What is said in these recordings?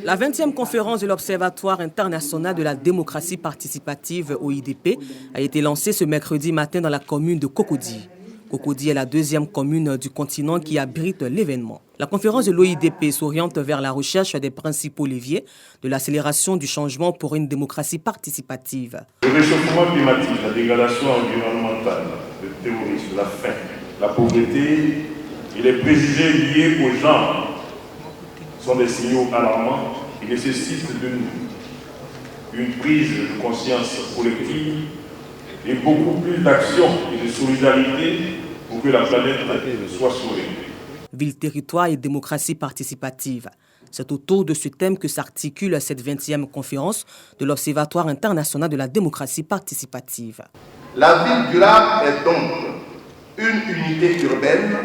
La 20e conférence de l'Observatoire international de la démocratie participative OIDP a été lancée ce mercredi matin dans la commune de Cocody. Cocody est la deuxième commune du continent qui abrite l'événement. La conférence de l'OIDP s'oriente vers la recherche des principaux leviers de l'accélération du changement pour une démocratie participative. Le réchauffement climatique, la dégradation environnementale, le terrorisme, la faim, la pauvreté et les préjugés liés au genre sont des signaux alarmants qui nécessitent de nous une prise de conscience collective et beaucoup plus d'action et de solidarité pour que la planète soit sauvée. Ville, territoire et démocratie participative. C'est autour de ce thème que s'articule cette 20e conférence de l'Observatoire international de la démocratie participative. La ville durable est donc une unité urbaine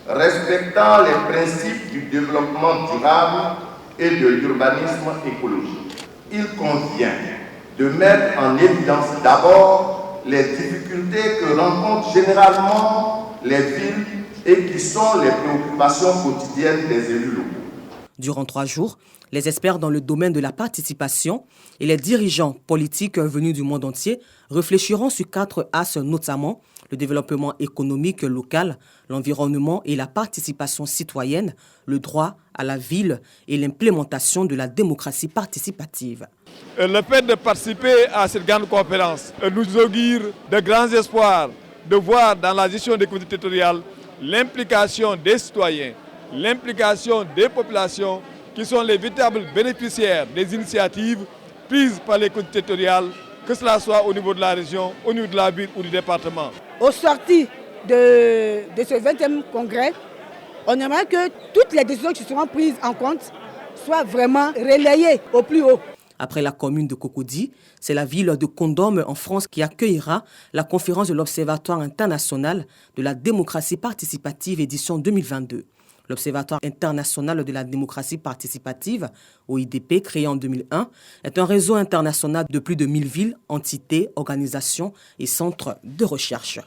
respectant les principes du développement durable et de l'urbanisme écologique. Il convient de mettre en évidence d'abord les difficultés que rencontrent généralement les villes et qui sont les préoccupations quotidiennes des élus locaux. Durant 3 jours, les experts dans le domaine de la participation et les dirigeants politiques venus du monde entier réfléchiront sur 4 axes, notamment le développement économique local, l'environnement et la participation citoyenne, le droit à la ville et l'implémentation de la démocratie participative. Le fait de participer à cette grande conférence nous augure de grands espoirs de voir dans la gestion des collectivités territoriales l'implication des citoyens, l'implication des populations qui sont les véritables bénéficiaires des initiatives prises par les collectivités territoriales, que cela soit au niveau de la région, au niveau de la ville ou du département. Au sorti de ce 20e congrès, on aimerait que toutes les décisions qui seront prises en compte soient vraiment relayées au plus haut. Après la commune de Cocody, c'est la ville de Condom en France qui accueillera la conférence de l'Observatoire international de la démocratie participative édition 2022. L'Observatoire international de la démocratie participative, OIDP, créé en 2001, est un réseau international de plus de 1000 villes, entités, organisations et centres de recherche.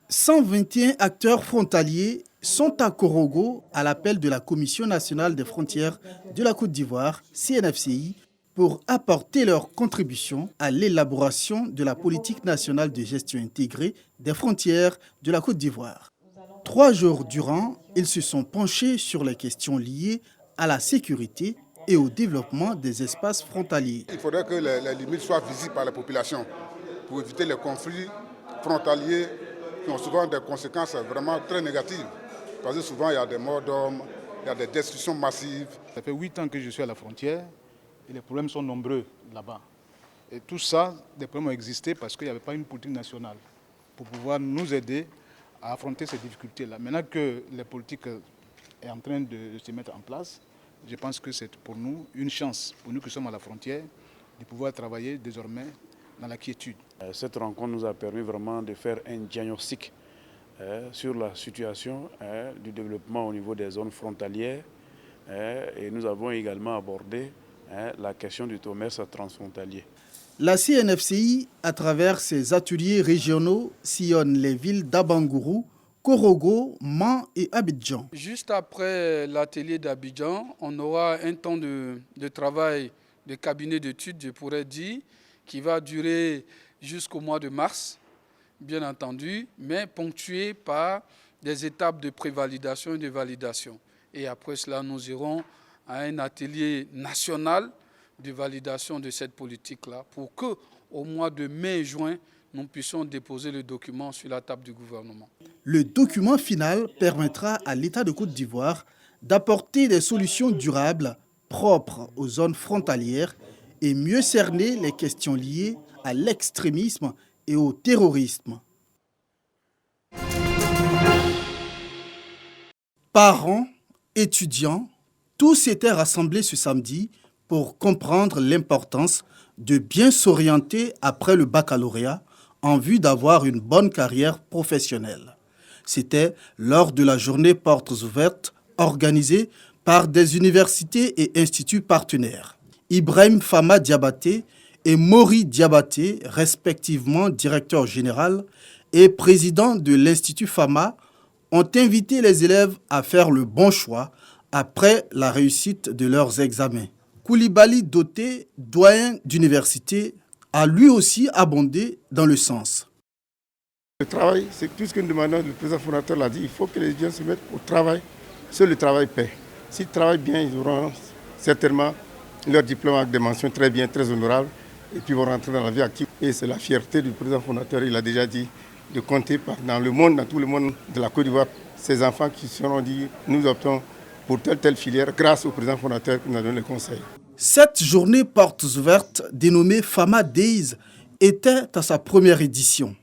121 acteurs frontaliers sont à Korogo à l'appel de la Commission nationale des frontières de la Côte d'Ivoire, CNFCI, pour apporter leur contribution à l'élaboration de la politique nationale de gestion intégrée des frontières de la Côte d'Ivoire. 3 jours durant, ils se sont penchés sur les questions liées à la sécurité et au développement des espaces frontaliers. Il faudrait que les limites soient visibles par la population pour éviter les conflits frontaliers qui ont souvent des conséquences vraiment très négatives. Parce que souvent il y a des morts d'hommes, il y a des destructions massives. Ça fait 8 ans que je suis à la frontière et les problèmes sont nombreux là-bas. Et tout ça, des problèmes ont existé parce qu'il n'y avait pas une politique nationale pour pouvoir nous aider à affronter ces difficultés-là. Maintenant que la politique est en train de se mettre en place, je pense que c'est pour nous une chance, pour nous qui sommes à la frontière, de pouvoir travailler désormais dans la quiétude. Cette rencontre nous a permis vraiment de faire un diagnostic sur la situation du développement au niveau des zones frontalières et nous avons également abordé la question du commerce transfrontalier. La CNFCI, à travers ses ateliers régionaux, sillonne les villes d'Abangourou, Korogo, Man et Abidjan. Juste après l'atelier d'Abidjan, on aura un temps de travail de cabinet d'études, je pourrais dire, qui va durer jusqu'au mois de mars, bien entendu, mais ponctué par des étapes de prévalidation et de validation. Et après cela, nous irons à un atelier national de validation de cette politique-là pour qu'au mois de mai et juin, nous puissions déposer le document sur la table du gouvernement. Le document final permettra à l'État de Côte d'Ivoire d'apporter des solutions durables propres aux zones frontalières et mieux cerner les questions liées à l'extrémisme et au terrorisme. Parents, étudiants, tous s'étaient rassemblés ce samedi pour comprendre l'importance de bien s'orienter après le baccalauréat en vue d'avoir une bonne carrière professionnelle. C'était lors de la journée Portes ouvertes organisée par des universités et instituts partenaires. Ibrahim Fama Diabaté et Maury Diabaté, respectivement directeur général et président de l'Institut Fama, ont invité les élèves à faire le bon choix après la réussite de leurs examens. Koulibaly Doté, doyen d'université, a lui aussi abondé dans le sens. Le travail, c'est tout ce que nous demandons, le président fondateur l'a dit, il faut que les étudiants se mettent au travail. Seul le travail paie. S'ils travaillent bien, ils auront certainement leur diplôme avec des mentions très bien, très honorables, et puis vont rentrer dans la vie active. Et c'est la fierté du président fondateur, il a déjà dit, de compter dans le monde, dans tout le monde de la Côte d'Ivoire, ces enfants qui seront dit, nous optons pour telle filière grâce au président fondateur qui nous a donné le conseil. Cette journée portes ouvertes, dénommée Fama Days, était à sa première édition.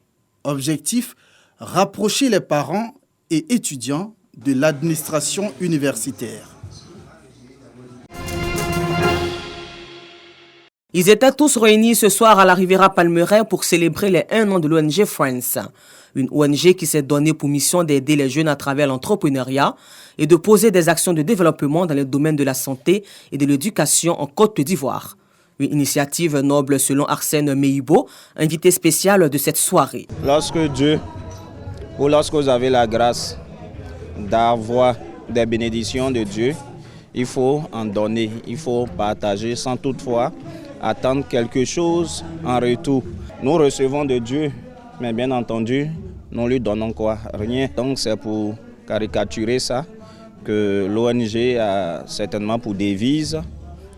Objectif, rapprocher les parents et étudiants de l'administration universitaire. Ils étaient tous réunis ce soir à la Riviera Palmeraie pour célébrer les 1 an de l'ONG Friends. Une ONG qui s'est donnée pour mission d'aider les jeunes à travers l'entrepreneuriat et de poser des actions de développement dans les domaines de la santé et de l'éducation en Côte d'Ivoire. Une initiative noble selon Arsène Meibo, invité spécial de cette soirée. Lorsque vous avez la grâce d'avoir des bénédictions de Dieu, il faut en donner, il faut partager sans toutefois attendre quelque chose en retour. Nous recevons de Dieu, mais bien entendu, nous lui donnons quoi? Rien. Donc c'est pour caricaturer ça que l'ONG a certainement pour devise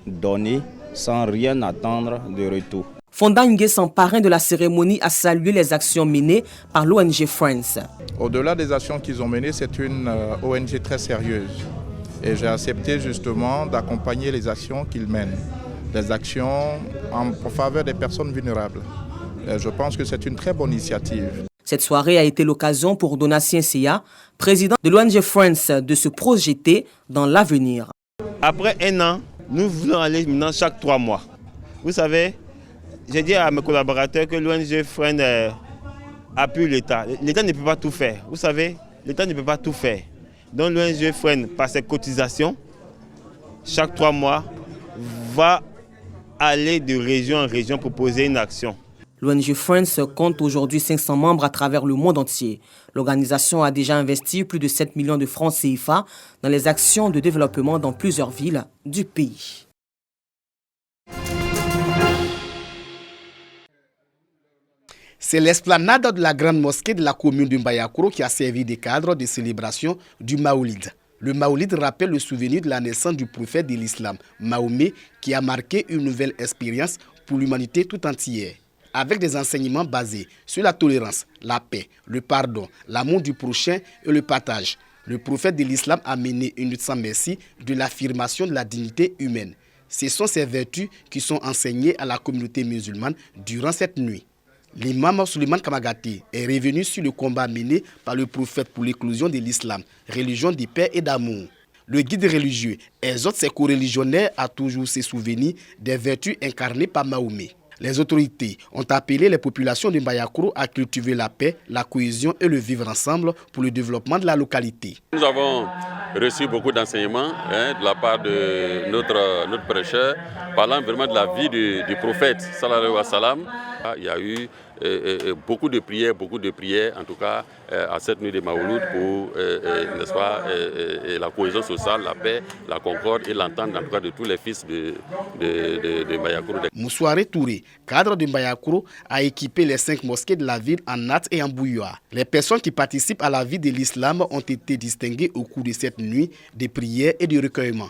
donner sans rien attendre de retour. Fonda Nguessan, parrain de la cérémonie, a salué les actions menées par l'ONG Friends. Au-delà des actions qu'ils ont menées, c'est une ONG très sérieuse. Et j'ai accepté justement d'accompagner les actions qu'ils mènent. Des actions en faveur des personnes vulnérables. Et je pense que c'est une très bonne initiative. Cette soirée a été l'occasion pour Donatien Seya, président de l'ONG Friends, de se projeter dans l'avenir. Après 1 an, nous voulons aller maintenant chaque 3 mois. Vous savez, j'ai dit à mes collaborateurs que l'ONG Friends appuie l'État. L'État ne peut pas tout faire. Vous savez, l'État ne peut pas tout faire. Donc l'ONG Friends, par ses cotisations, chaque 3 mois, va aller de région en région proposer une action. L'ONG Friends compte aujourd'hui 500 membres à travers le monde entier. L'organisation a déjà investi plus de 7 millions de francs CFA dans les actions de développement dans plusieurs villes du pays. C'est l'esplanade de la grande mosquée de la commune de Mbayakoro qui a servi de cadre de célébration du Maoulid. Le Maoulid rappelle le souvenir de la naissance du prophète de l'islam, Mahomet, qui a marqué une nouvelle expérience pour l'humanité tout entière. Avec des enseignements basés sur la tolérance, la paix, le pardon, l'amour du prochain et le partage. Le prophète de l'islam a mené une lutte sans merci de l'affirmation de la dignité humaine. Ce sont ces vertus qui sont enseignées à la communauté musulmane durant cette nuit. L'imam Suleiman Kamagati est revenu sur le combat mené par le prophète pour l'éclosion de l'islam, religion de paix et d'amour. Le guide religieux exhorte ses co-religionnaires à toujours se souvenir des vertus incarnées par Mahomet. Les autorités ont appelé les populations de Mbayakoro à cultiver la paix, la cohésion et le vivre ensemble pour le développement de la localité. Nous avons reçu beaucoup d'enseignements de la part de notre prêcheur, parlant vraiment de la vie du prophète, sallallahu alayhi wa sallam. Il y a eu beaucoup de prières, en tout cas à cette nuit de Maouloud pour n'est-ce pas, la cohésion sociale, la paix, la concorde et l'entente en tout cas de tous les fils de Mbayakoro. Moussouare Touré, cadre de Mbayakoro, a équipé les 5 mosquées de la ville en Nat et en Bouyoua. Les personnes qui participent à la vie de l'islam ont été distinguées au cours de cette nuit de prières et de recueillement.